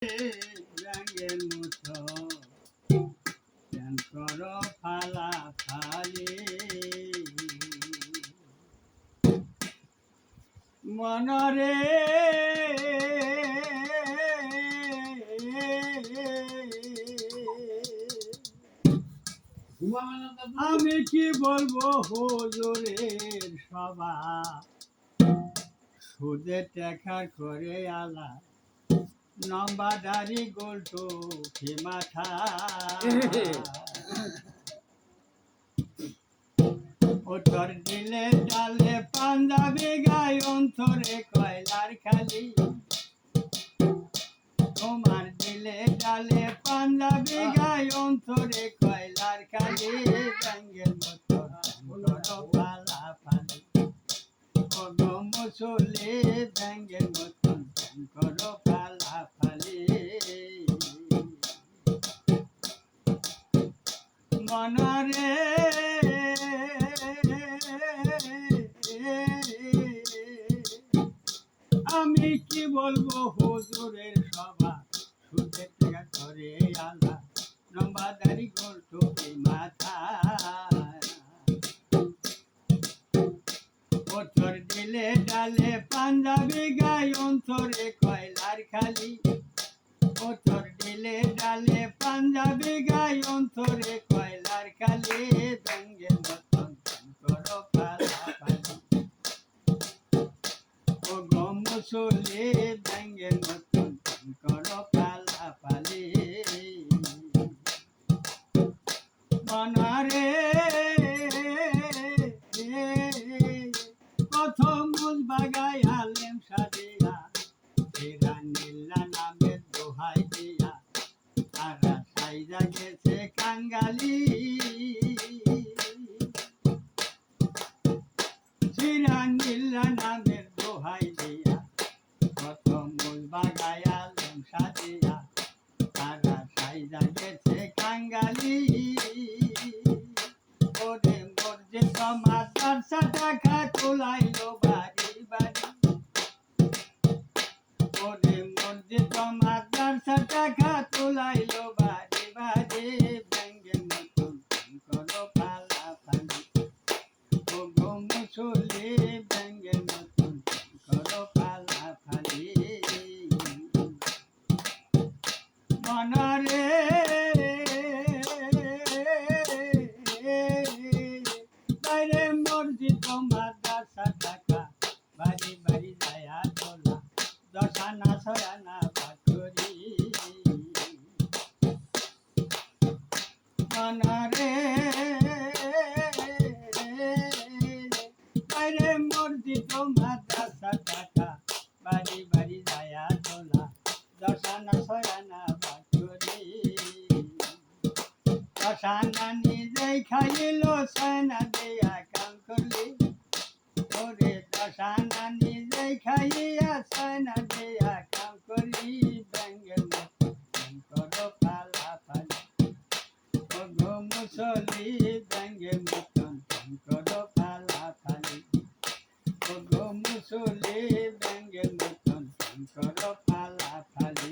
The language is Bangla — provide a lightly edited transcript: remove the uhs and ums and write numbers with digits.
রঙের মুঠো ধ্যান করো ফালাফালি মনরে আমি কি বলবো হুজুরের সভা সুদে টেকা করে আলা লম্বা দাড়ি গোলটো মাথা উত্তর দিলে ডালে পাঞ্জাবি গায়ে অন্তরে কয়লার খালি তোমার দিলে ডালে পাঞ্জাবি গায়ে অন্তরে কয়লার খালি রঙের মতো ফালাফালি ও গো মুসলি রঙের মতন করো ফালাফালি মনরে আমি কি বলবো হুজুরের সভা সুদে টেকা করে আলা লম্বা দাড়ি গোল টুপি মাথা ওঠর দিলে ডালে পাঞ্জাবি গায়ে অন্তরে কয়লার খালি ওঠর দিলে ডালে পাঞ্জাবি গায়ে অন্তরে কয়লার খালি রঙের মতন করো ফালাফালি ও গো মুসলি রঙের মতন করো ফালাফালি মনরে প্রথম বাগায় আলেম সাদিয়া নীলা নামের দোহাই দিয়া তারা সাইজা গেছে কাঙ্গালি নীলা নামের দোহাই দিয়া প্রথম বাগায় আলেম সাদিয়া তারা সাইজা গেছে কাঙ্গালি ওরে মর্জে সমাদার টাকা তোলাইলো বাড়ি বাড়ি ওরে মর্জে সমাদার টাকা তোলাইলো বাড়ি বাড়ি ব্যাঙ্গের মতন করো ফালাফালি ও গো মুসলি ব্যাঙ্গের মতন করো ফালাফালি মনরে বাইরে মসজিদ মাদ্রাসা টাকা বাড়ি বাড়ি যায়া তোলা দশানা ছয়ানা বাকরি মনরে বাইরে মসজিদ মাদ্রাসা টাকা বাড়ি বাড়ি যায়া তোলা দশানা ছয়ানা বাকরি দশানা নিজেই খাইল ছয়না দিয়া কাম করলি ওরে দশানা নিজেই খাইয়া ছয়না দিয়া কাম করলি ব্যাঙ্গের মতন করো ফালাফালি ও গো মুসলি ব্যাঙ্গের মতন